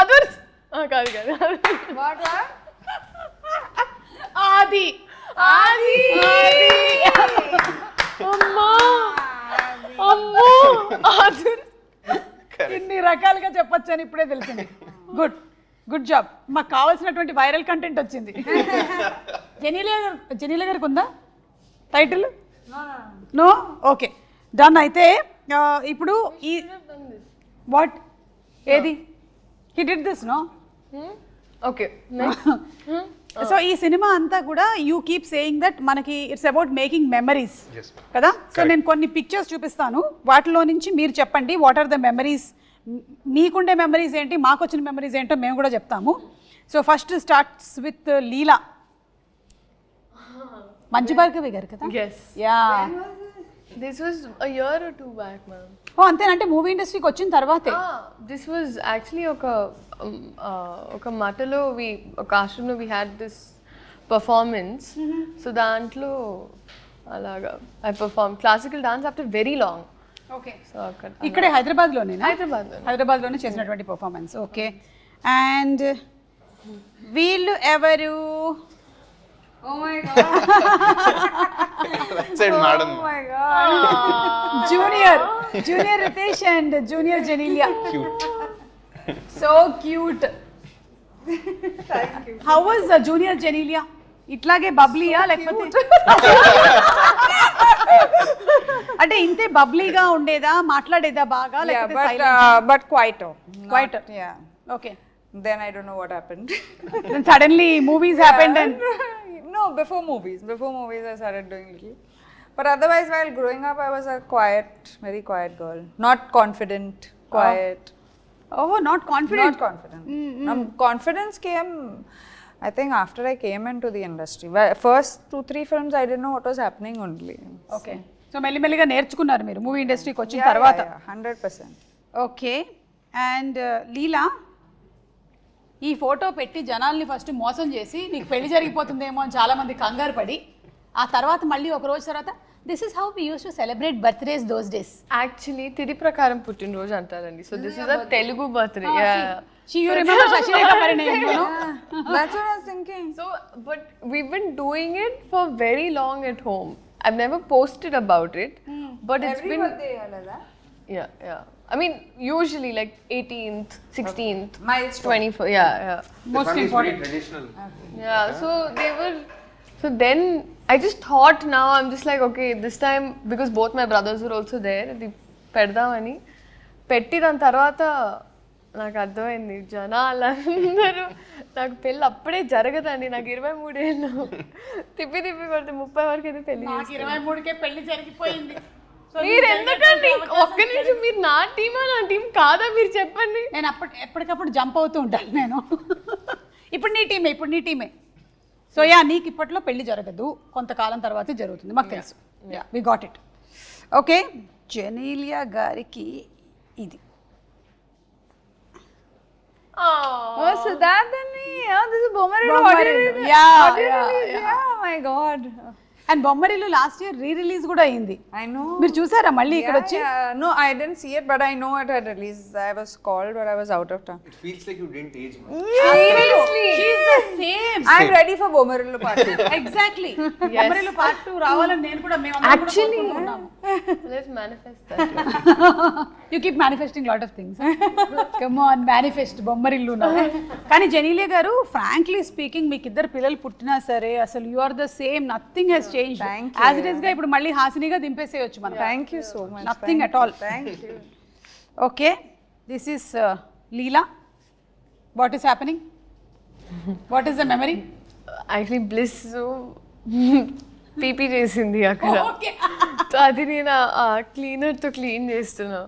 అదర్స్. కాదు కాదు. What? ఆది. అమ్మా అమ్మో అదర్స్. ఇన్ని రకాలుగా చెప్పొచ్చు అని ఇప్పుడే తెలిసింది. Good job. మాకు కావాల్సినటువంటి వైరల్ కంటెంట్ వచ్చింది. జెనీలియా గారికి ఉందా టైటిల్? నో. ఓకే, డన్ అయితే ఇప్పుడు ఈ వాట్ ఏది he did this no okay so ఈ సినిమా అంతా కూడా యూ కీప్ సేయింగ్ దట్ మనకి ఇట్స్ అబౌట్ మేకింగ్ మెమరీస్ కదా. సో నేను కొన్ని పిక్చర్స్ చూపిస్తాను, వాటిలో నుంచి మీరు చెప్పండి వాట్ ఆర్ ద మెమరీస్, మీకుండే మెమరీస్ ఏంటి, మాకు వచ్చిన మెమరీస్ ఏంటో మేము కూడా చెప్తాము. So first starts with Leela, Manchu Bhargavi garu కదా. yes యా this was a year or two back ma'am. Oh అంతేనంటే మూవీ ఇండస్ట్రీకి వచ్చిన తర్వాతే. This was actually ఒక మాటలో ఒక ఆశ్రమంలో we had this performance. So దాంట్లో అలాగా I performed classical dance after very long. Okay so అక్కడ ఇక్కడే హైదరాబాద్లోనే హైదరాబాద్లో చేసినటువంటి పర్ఫార్మెన్స్. ఓకే అండ్ వీళ్ళు ఎవరు? Madam junior Riteish and junior Genelia. So cute. How was junior Genelia? ఇట్లాగే బబ్లీయా లేకపోతే అంటే ఇంతే బబ్లీగా ఉండేదా, మాట్లాడేదా బాగా లేకపోతే but quieter. Quieter. Yeah. Okay Then I don't know what happened. then suddenly movies happened and No, before movies I started doing little. But otherwise, while growing up, I was a quiet, very quiet girl. Not confident, quiet. oh not confident. Not confident. Confidence came, I think, after I came into the industry. First 2-3 films, I didn't know what was happening only. Okay so మెల్లిమెల్లిగా నేర్చుకున్నారు మీరు movie ఇండస్ట్రీకి వచ్చిన తర్వాత. 100%. Okay and లీలా, ఈ photo పెట్టి జనాల్ని first మోసం చేసి నీకు పెళ్లి జరిగిపోతుందేమో అని చాలా మంది కంగారు పడి, ఆ తర్వాత మళ్ళీ ఒక రోజు తర్వాత this is how we use to celebrate birthdays those days. Actually తిది ప్రకారం పుట్టినరోజు అంటారండి. So this is a Telugu birthday. You remember Shashirekha Parinayam, you know? That's what I was thinking. So, but we've been doing it for very long at home. I've never posted about it, but it's been yeah. I mean, usually like 18th, 16th, Milestone. 24th. Yeah. Most important. Traditional. Yeah. So they were. So then I just thought now I'm just like okay this time because both my brothers were also there. The పెడదామని పెట్టి దాని తర్వాత నాకు అర్థమైంది జనాలందరూ నాకు పెళ్ళి అప్పుడే జరగదండి. నాకు 23 ఏళ్ళు తిప్పి కొడితే 30 వరకు అయితే పెళ్లి. 23కే పెళ్లి జరిగిపోయింది. మీరు ఎందుకండి ఒక్క నిమిషం, మీరు నా టీమా నా టీం కాదా మీరు చెప్పండి. నేను ఎప్పటికప్పుడు జంప్ అవుతూ ఉంటాను నేను. ఇప్పుడు నీ టీమే. సో యా నీకు ఇప్పట్లో పెళ్లి జరగదు, కొంతకాలం తర్వాత జరుగుతుంది, మాకు తెలుసు. Yeah we got it. Okay Genelia గారికి ఇది. Oh, so that then me. Oh, this is Bommarillu. Bommarillu. Yeah. Oh my God. And Bommarillu last year re-release కూడా అయింది. I know. మీరు చూసారా మళ్ళీ ఇక్కడ వచ్చి? No, I didn't see it, but I know it had released. I was called, but I was out of town. It feels like you didn't age much. Seriously, she's the same. I'm ready for Bommarillu part 2. Exactly. Bommarillu part 2 రావాలని నేను కూడా Actually, let's manifest that. You keep manifesting lot of things. Come on, manifest Bommarillu నా. కానీ జెనీలియా గారు frankly speaking మీకు ఇద్దరు పిల్లలు పుట్టినా సరే అసలు you are the same, nothing has changed. As it is గా ఇప్పుడు మళ్ళీ హాసినిగా దింపేసేయొచ్చు మనం. Thank you so much. Nothing at all. Thank you. Okay, this is Leela. What is happening? What is the memory? Actually, Bliss PP చేసింది అక్కడ. So అది నేను క్లీనర్తో clean చేస్తున్నా.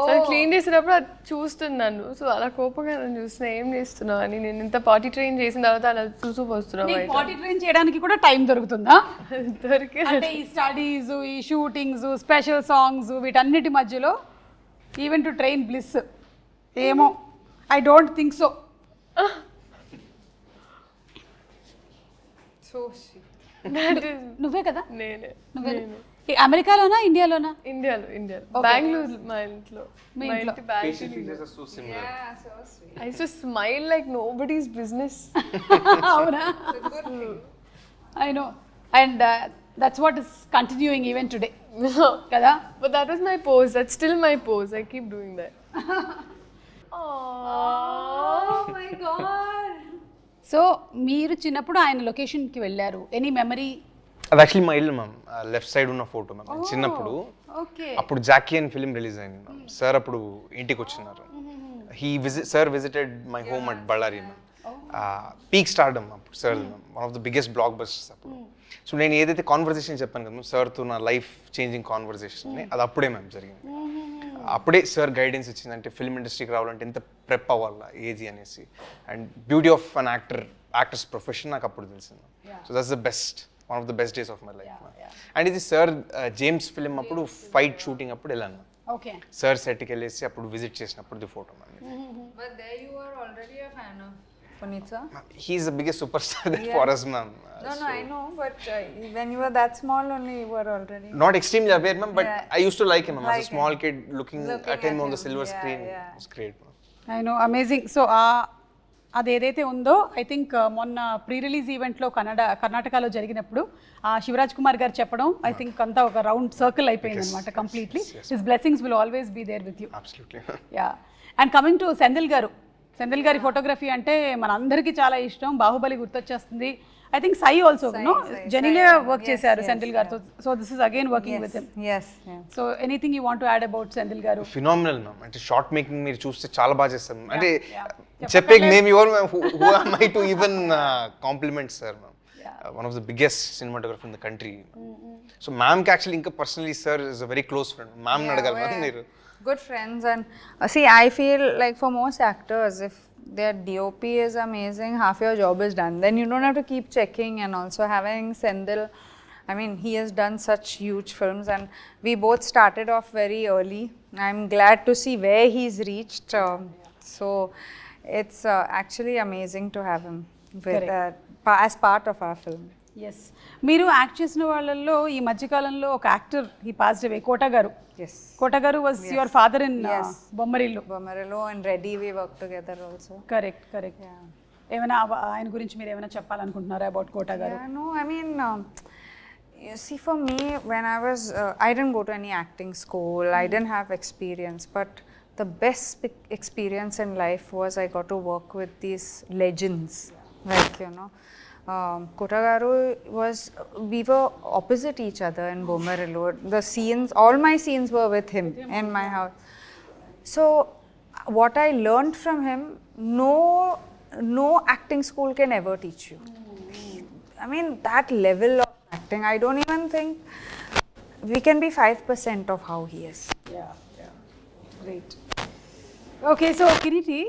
So clean చేసినప్పుడు అది చూస్తున్నాను. సో అలా కోపంగా నన్ను చూస్తున్నా, ఏం చేస్తున్నావు అని. నేను ఇంత పార్టీ ట్రైన్ చేసిన తర్వాత అలా చూస్తూ వస్తున్నాను. పార్టీ ట్రైన్ చేయడానికి కూడా టైం దొరుకుతుందా? దొరికి అంటే ఈ స్టడీస్, ఈ షూటింగ్స్, స్పెషల్ సాంగ్స్ వీటన్నిటి మధ్యలో ఈవెన్ టు ట్రైన్ బ్లిస్ ఏమో I don't think so. So sweet. నువ్వే కదా? నేనే. అమెరికాలోనా ఇండియాలోనా? ఇండియాలో బెంగళూరు. మా ఇంట్లో Facial features are so similar. Yeah, so sweet. I used to smile like nobody's business. అవునా? I know. And that's what is continuing even today. కదా? But that was my pose. That's still my pose. I keep doing that. Oh my God. So మీరు చిన్నప్పుడు ఆయన లొకేషన్కి వెళ్ళారు. Any memory అది actually మా ఇల్లు మ్యామ్, లెఫ్ట్ సైడ్ ఉన్న ఫోటో మ్యామ్. చిన్నప్పుడు ఓకే అప్పుడు జాకీ అని ఫిలిం రిలీజ్ అయింది మ్యామ్. సార్ అప్పుడు ఇంటికి వచ్చినారు. Sir visited my home at Ballari ma'am. Peak stardom అప్పుడు sir ma'am, one of the biggest blockbusters అప్పుడు. సో నేను ఏదైతే కాన్వర్సేషన్ చెప్పాను కదా మ్యామ్, సార్తో నా లైఫ్ చేంజింగ్ కాన్వర్సేషన్ అది అప్పుడే మ్యామ్ జరిగింది. అప్పుడే సార్ గైడెన్స్ ఇచ్చింది, అంటే ఫిల్మ్ ఇండస్ట్రీకి రావాలంటే ఎంత ప్రెప్ అవ్వాలా ఏది అనేసి, and beauty of an actors profession నాకు అప్పుడు తెలిసింది. So that's the best, one of the best days of my life. And ఇది సార్ జేమ్స్ ఫిలిం అప్పుడు ఫైట్ షూటింగ్ అప్పుడు వెళ్ళాను. ఓకే సార్ సెట్కి వెళ్ళేసి అప్పుడు విజిట్ చేసినప్పుడు the photo ma'am. But there you were already a fan of Puneet sir. He is the biggest superstar there for us, ma'am. No, I know, but when you were that small only, you were already. Not extremely aware, ma'am, but Yeah. I used to like him, ma'am. As Like a small him. kid, looking at him on the silver screen, yeah. it was great, ma'am. I know, amazing. So అది ఏదైతే ఉందో I think మొన్న pre release ఈవెంట్లో కర్ణాటకలో జరిగినప్పుడు శివరాజ్ కుమార్ గారు చెప్పడం I think అంతా ఒక రౌండ్ సర్కిల్ అయిపోయింది అనమాట completely. His blessings will always be there with you. Absolutely. Yeah. And coming to Senthil garu, Senthil గారి ఫోటోగ్రఫీ అంటే మన అందరికీ చాలా ఇష్టం. బాహుబలి గుర్తొచ్చేస్తుంది. I think Sye also no Genelia work చేశారు సెంధిల్ గారితో. So this is again working with him. Yes. So anything you want to add about Senthil garu? Phenomenal, ma'am. అంటే షార్ట్ మేకింగ్ మీరు చూస్తే చాలా బాగా చేస్తారు, ma'am. అంటే చెప్పే మేము ఎవరు, who am I to even compliment sir, ma'am. One of the biggest cinematographer in the country. So ma'am ki actually inka personally sir is a very close friend. Ma'am nadagal ma'am మీరు. Good friends, and see, I feel like for most actors, if their DOP is amazing, half your job is done. Then you don't have to keep checking. And also having Senthil, I mean, he has done such huge films, and we both started off very early. I'm glad to see where he's reached. So it's actually amazing to have him with, as part of our film. Yes. మీరు act చేసిన వాళ్ళల్లో ఈ మధ్యకాలంలో ఒక actor he passed away, Kota గారు. Yes. Kota గారు was your father in Bommarillu. Bomarillo and Reddy, we worked together also. Correct correct. ఏమైనా ఆయన గురించి మీరు ఏమైనా చెప్పాలనుకుంటున్నారా అబౌట్ కోట గారు? Yeah, no, I mean, you see, for me, when I was, I didn't go to any acting school, I didn't have experience, but the best experience in life was I got to work with these legends, like, you know, Kota garu was, we were opposite each other in Bomarillo. The scenes, all my scenes were with him in my house. So what I learned from him, no acting school can ever teach you. I mean, that level of acting, I don't even think we can be 5% of how he is. Great. Okay, so Kireeti,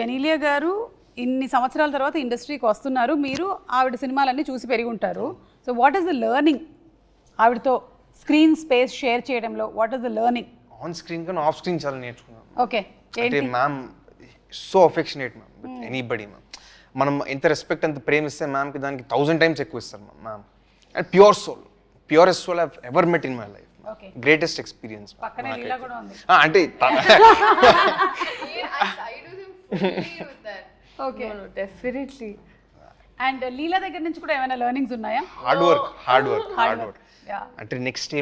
Genelia గారు ఇన్ని సంవత్సరాల తర్వాత ఇండస్ట్రీకి వస్తున్నారు. మీరు ఆవిడ సినిమాలన్నీ చూసి పెరిగి ఉంటారు. So what is the learning ఆవిడతో స్క్రీన్ స్పేస్ షేర్ చేయడంలో? What is the learning? On screen కన్నా ఆఫ్ స్క్రీన్ చాలా నేర్చుకున్నాను. ఓకే, అంటే ma'am so affectionate ma'am with anybody ma'am. మనం ఎంత రెస్పెక్ట్ ఎంత ప్రేమిస్తే మ్యామ్కి దానికి 1000 times ఎక్కువ ఇస్తారు ma'am. And purest soul I've ever met in my life. Greatest experience. పక్కనే లీలా కూడా ఉంది. అంటే ఓకే, డెఫినెట్లీ. అండ్ లీలా దగ్గర నుంచి కూడా ఏమైనా లెర్నింగ్స్ ఉన్నాయా? Hard work. అంటే నెక్స్ట్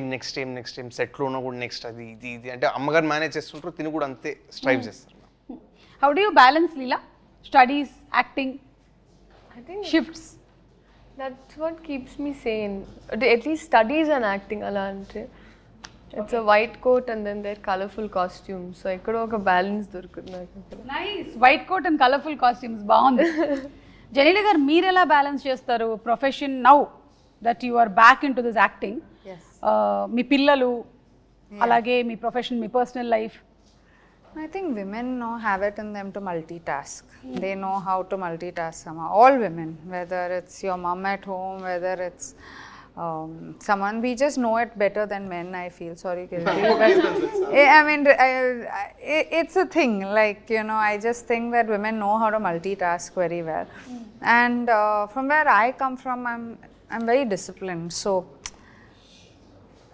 టైం సెట్లో ఉన్న కూడా నెక్స్ట్ అది ఇది అంటే అమ్మగారు మేనేజ్ చేస్తుంటారు, తిని కూడా అంతే స్ట్రైవ్ చేస్తారు. How do you balance Leela studies, acting, I think shifts? that's what keeps me sane. At least studies and acting ala ante. It's a white coat and then they're colorful costumes. So ekkado oka balance dorukundi naku. Nice. White coat and colourful costumes బాగుంది. జెనీలియా గారు, మీరు ఎలా balance చేస్తారు profession now that you are back in to this acting? మీ పిల్లలు, అలాగే మీ profession, మీ personal life? I think women have it in them to multitask. They know how to multitask somehow. All women, whether it's your mom at home, whether it's someone, we just know it better than men, I feel. Sorry, Kirti, but I mean, it's a thing. Like, you know, I just think that women know how to multitask very well. And from where I come from, I'm very disciplined. So,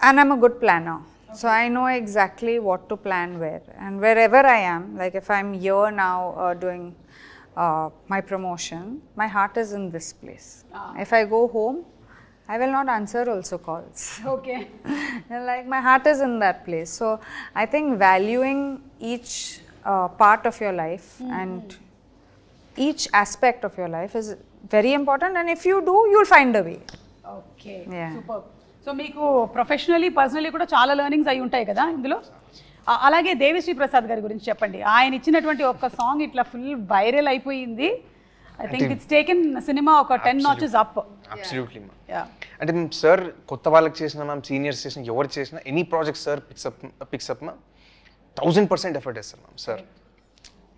and I'm a good planner. So I know exactly what to plan where, and wherever I am, like if I'm here now doing my promotion, my heart is in this place. If I go home, I will not answer also calls. Okay. Like my heart is in that place. So I think valuing each part of your life and each aspect of your life is very important, and if you do, you'll find a way. Okay Yeah. Super. So మీకు professionally personally కూడా చాలా learnings అయి ఉంటాయి కదా ఇందులో. అలాగే దేవిశ్రీ ప్రసాద్ గారి గురించి చెప్పండి. ఆయన ఇచ్చినటువంటి ఒక్క సాంగ్ ఇట్లా ఫుల్ వైరల్ అయిపోయింది. I think it's taken cinema ఒక 10 notches అప్. Absolutely ma'am. అంటే మేము సార్ కొత్త వాళ్ళకి చేసిన మ్యామ్, సీనియర్స్ చేసిన ఎవరు చేసినా any project sir picks up ma'am 1000% effort వేస్తారు ma'am sir.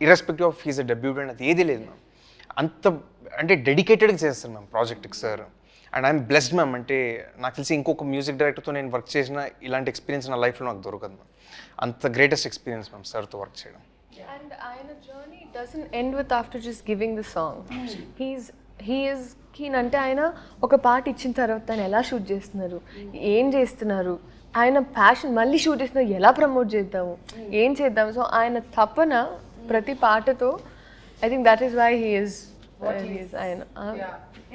Irrespective of he's a debutante అది ఏది లేదు మ్యామ్. అంత అంటే డెడికేటెడ్గా చేస్తారు మ్యామ్ ప్రాజెక్ట్కి sir. And I'm blessed ma'am. అంటే నాకు తెలిసి ఇంకొక మ్యూజిక్ డైరెక్టర్తో నేను వర్క్ చేసిన ఇలాంటి ఎక్స్పీరియన్స్ నా లైఫ్లో నాకు దొరకదు మ్యామ్. అంత గ్రేటెస్ట్ ఎక్స్పీరియన్స్ మ్యామ్ సార్తో వర్క్ చేయడం. And ఆయన journey doesn't end with after just giving the song. He is keen అంటే ఆయన ఒక పాట ఇచ్చిన తర్వాత ఆయన ఎలా షూట్ చేస్తున్నారు, ఏం చేస్తున్నారు, ఆయన ప్యాషన్ మళ్ళీ షూట్ చేస్తున్నారు, ఎలా ప్రమోట్ చేద్దాము, ఏం చేద్దాము. సో ఆయన తపన ప్రతి పాటతో I think that is why he is ఆయన.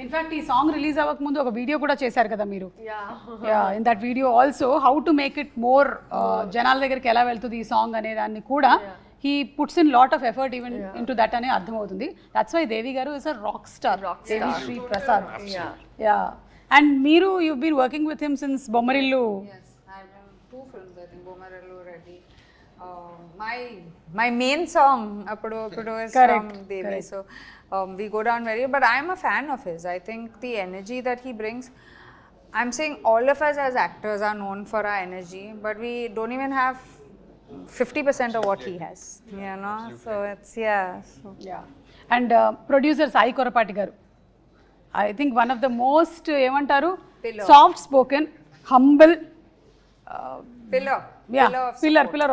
ఇన్ఫాక్ట్ ఈ సాంగ్ రిలీజ్ అవ్వక ముందు ఒక వీడియో కూడా చేశారు కదా మీరు. In that video also how to make it more జనాల దగ్గరికి ఎలా వెళ్తుంది ఈ సాంగ్ అనే దాన్ని కూడా he puts in lot of effort even into that ane ardham avuthundi. That's why Devi garu is a rock star. Devi Sri Prasad. Yeah. And Meeru, you've been working with him since Bommarillu. Yes, I've done 2 films, I think, Bommarillu Reddy. My main song appudu is from Devi. So we go down very, but I am a fan of his. I think the energy that he brings, I'm saying all of us as actors are known for our energy, but we don't even have 50% of what he has, you know. So it's And producer Sai Korapati garu, I think one of the most emantaru soft spoken, humble pillar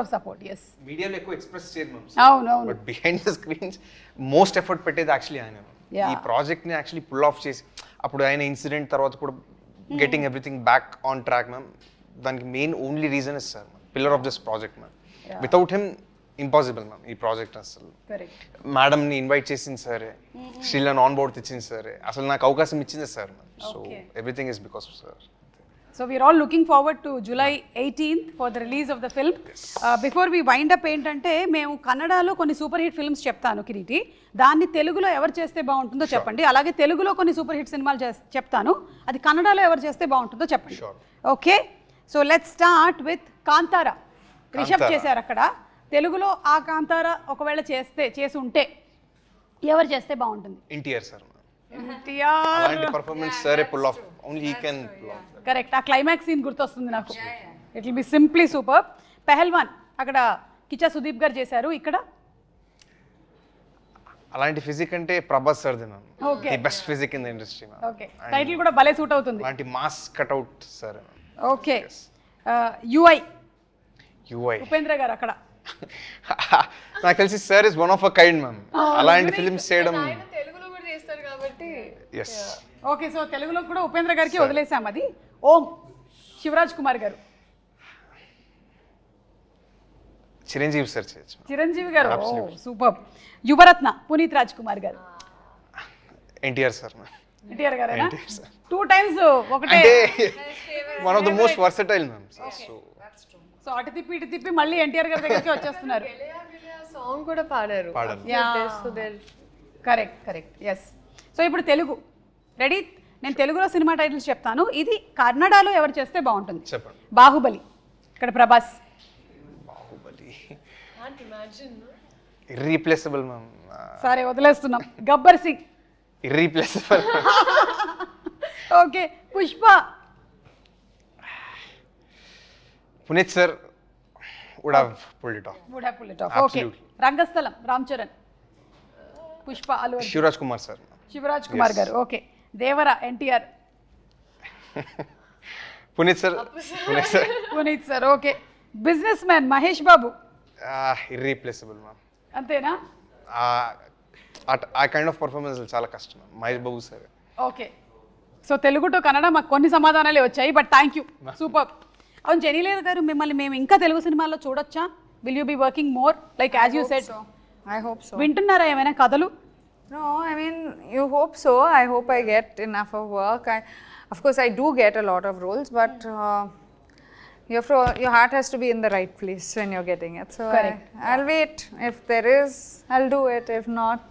of support. Yes, మీడియాలో ఎక్కువ express చేయరు ma'am. అవును. But behind the screens most effort పెట్టేది actually ఆయన. ఈ ప్రాజెక్ట్ని actually pull off చేసి అప్పుడు ఆయన ఇన్సిడెంట్ తర్వాత కూడా getting everything back on track ma'am. దానికి main only reason is sir pillar of this project ma'am. Without him impossible ma'am ఈ ప్రాజెక్ట్. అసలు మేడంని ఇన్వైట్ చేసింది సరే, శ్రీలను ఆన్ బోర్డ్ తెచ్చింది సరే, అసలు నాకు అవకాశం ఇచ్చింది sir ma'am. So everything is because of sir. So we are all looking forward to July 18th for the release of the film. Before we wind up ఏంటంటే మేము కన్నడలో కొన్ని సూపర్ హిట్ ఫిల్మ్స్ చెప్తాను కిరీటి, దాన్ని తెలుగులో ఎవరు చేస్తే బాగుంటుందో చెప్పండి. అలాగే తెలుగులో కొన్ని సూపర్ హిట్ సినిమాలు చెప్తాను, అది కన్నడలో ఎవరు చేస్తే బాగుంటుందో చెప్పండి. Okay, so let's start with Kantara. Rishab చేశారు అక్కడ. తెలుగులో ఆ కాంతారా ఒకవేళ చేసి ఉంటే ఎవరు చేస్తే బాగుంటుంది? ఎన్టీఆర్ సార్. ఎన్టీఆర్ అలాంటి పర్ఫార్మెన్స్ సరే pull off only he can pull off. Correct, ఆ క్లైమాక్స్ సీన్ గుర్తొస్తుంది నాకు. It will be simply super. Pailwaan అక్కడ కిచ్చా సుదీప్ గారు చేశారు, ఇక్కడ అలాంటి ఫిజిక్ అంటే ప్రభాస్ సార్ది ma'am. The best physique in the industry ma'am. Okay, title కూడా భలే సూట్ అవుతుంది. అలాంటి mass cutout sir. Okay, UI Upendra garu అక్కడ. నాకు తెలిసి sir is one of a kind ma'am. అలాంటి ఫిల్మ్స్ చేయడం తెలుగులో కూడా చేస్తారు కాబట్టి. ఎస్. ఓకే, సో తెలుగులో కూడా ఉపేంద్ర గారికి వదిలేసాం అది. ఓం శివరాజ్ కుమార్ గారు. చిరంజీవి సార్ చేయొచ్చు. చిరంజీవి గారు సూపర్. యువరత్న పునీత్ రాజ్ కుమార్ గారు. ఎన్టీఆర్ సార్. ఎన్టీఆర్ గారేనా? 2 times ఒకటే. One of the most versatile ma'am. So అటు తిప్పి ఇటు తిప్పి మళ్ళీ ఎన్టీఆర్ గారి దగ్గరికి వచ్చేస్తున్నారు. సాంగ్ కూడా పాడారు. కరెక్ట్. ఎస్. సో ఇప్పుడు తెలుగు రెడీ. నేను తెలుగులో సినిమా టైటిల్స్ చెప్తాను, ఇది కన్నడలో ఎవరు చేస్తే బాగుంటుంది చెప్పండి. బాహుబలి, ఇక్కడ ప్రభాస్. Baahubali irreplaceable ma'am. సరే వదిలేస్తున్నాం. Gabbar Singh. Irreplaceable. Okay, Pushpa. Puneeth sir would have pulled it off. Okay, Rangasthalam Ram Charan. Pushpa Allu Arjun. Shivaraj Kumar sir. Shivaraj Kumar garu. Okay, Devara NTR. Puneeth sir. Puneeth sir. Okay, businessman Mahesh Babu. Irreplaceable ma'am. అంతేనా? ఆ కైండ్ ఆఫ్ పర్ఫార్మెన్స్ చాలా కష్టం Mahesh Babu sir. Okay, so Telugu to Kannada మాకు కొన్ని సమాధానాలే వచ్చాయి, బట్ థ్యాంక్ యూ, సూపర్. అవును, జెనీలేర్ గారు, మిమ్మల్ని మేము ఇంకా తెలుగు సినిమాల్లో చూడొచ్చా? Will you be working more like as you said? I hope so. వింటున్నారా ఏమైనా కథలు? No, I mean, you hope so. I hope I get enough of work. Of course, I do get a lot of roles, but your heart has to be in the right place when you're getting it. So Correct. I'll wait. If there is, I'll do it. If not,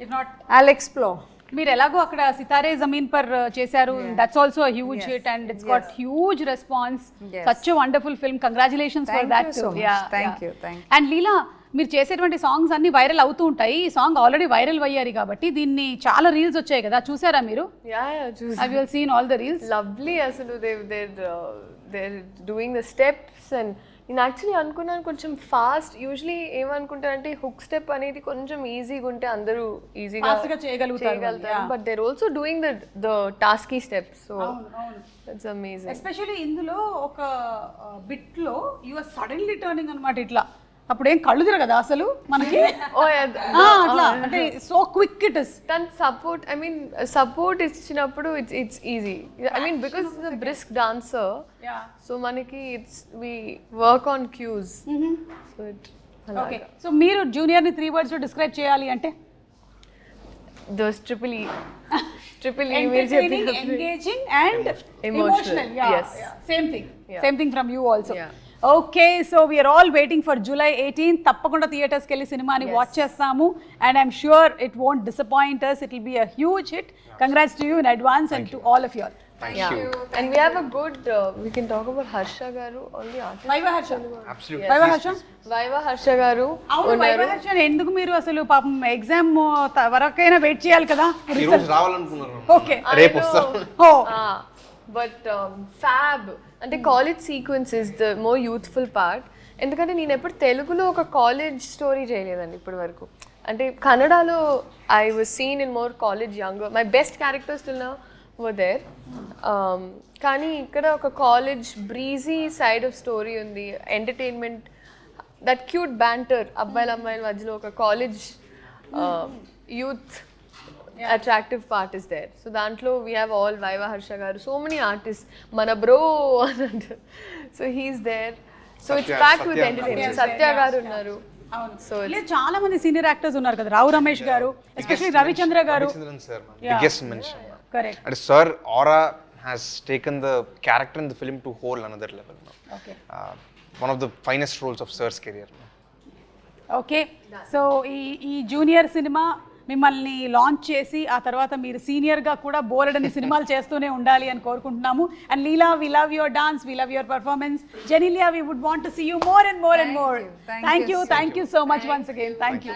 If not, I'll explore. మీరు ఎలాగో అక్కడ సితారే జమీన్ పర్ చేశారు, that's also huge hit and it's got huge response. Such a wonderful film, congratulations for that. Thank you. And Leela, మీరు చేసేటువంటి songs అన్ని viral అవుతూ ఉంటాయి. ఈ సాంగ్ ఆల్రెడీ వైరల్ అయ్యారు కాబట్టి దీన్ని చాలా రీల్స్ వచ్చాయి కదా, చూసారా మీరు? Have you seen all the reels? Lovely అసలు they're doing the steps and నేను యాక్చువల్లీ అనుకున్నాను కొంచెం ఫాస్ట్. యూజువలీ ఏమనుకుంటారంటే హుక్ స్టెప్ అనేది కొంచెం ఈజీగా ఉంటే అందరూ ఈజీగా చేయగలుగుతారు, but there also doing the tasky steps. So it's amazing. Especially ఇందులో ఒక బిట్ లో యు ఆర్ సడన్లీ టర్నింగ్ అన్నమాట ఇట్లా, అప్పుడు ఏం కళ్ళు తిరగదా అసలు మనకి? అట్లా అంటే సో క్విక్ ఇట్ ఇస్. దాని సపోర్ట్, ఐ మీన్ సపోర్ట్ ఇచ్చినప్పుడు it's easy. I mean because it's a brisk dancer, so మనకి it's we work on cues. So it okay. So మీరు జూనియర్ ని 3 words లో డిస్క్రైబ్ చేయాలి అంటే? Those triple E entertaining, engaging and emotional. Yes. Same thing from you also. Okay, so we are all waiting for July 18th. తప్పకుండా థియేటర్స్కి వెళ్ళి సినిమాని watch చేస్తాము and I'm sure it won't disappoint us. It will be a huge hit. Congrats to you in advance and to all of you all. Thank you. And we have a good we can talk about Harsha garu, all the artists. Vaiva Harsha. Absolutely. Vaiva Harsha. Vaiva Harsha garu అవును, Vaiva Harsha ఎందుకు మీరు అసలు పాపం exam వరకైనా wait చేయాలి కదా? ఈ రోజు రావాలనుకున్నారు. ఓకే, రేపు వస్తారు. బట్ ఫ్యాబ్ అంటే college sequence is the more youthful part. ఎందుకంటే నేను ఎప్పుడు తెలుగులో ఒక కాలేజ్ స్టోరీ చేయలేదండి ఇప్పటి వరకు. అంటే కన్నడలో I was seen in more college younger, my best characters till now were there. కానీ ఇక్కడ ఒక college breezy side of story ఉంది, ఎంటర్టైన్మెంట్, దట్ క్యూట్ బ్యాంటర్ అబ్బాయిల అమ్మాయిల మధ్యలో ఒక college youth attractive part is there. So dantlo we have all Vaiva Harsha garu, so many artists, mana bro so he's there. So it's packed with entertainment. Satya garu unnaru. So చాలా మంది senior actors ఉన్నారు కదా, రావు రమేష్ గారు, especially Ravichandra గారు. Biggest mention. Correct. And sir aura has taken the character in the film to whole another level now. Okay. One of the finest roles of sir's career. Okay, so ఈ junior cinema మిమ్మల్ని launch చేసి ఆ తర్వాత మీరు సీనియర్గా కూడా బోలెడని సినిమాలు చేస్తూనే ఉండాలి అని కోరుకుంటున్నాము. And Leela, we love your dance, we love your performance. Genelia, we would want to see you more and more and more. Thank you so much once again. Thank you.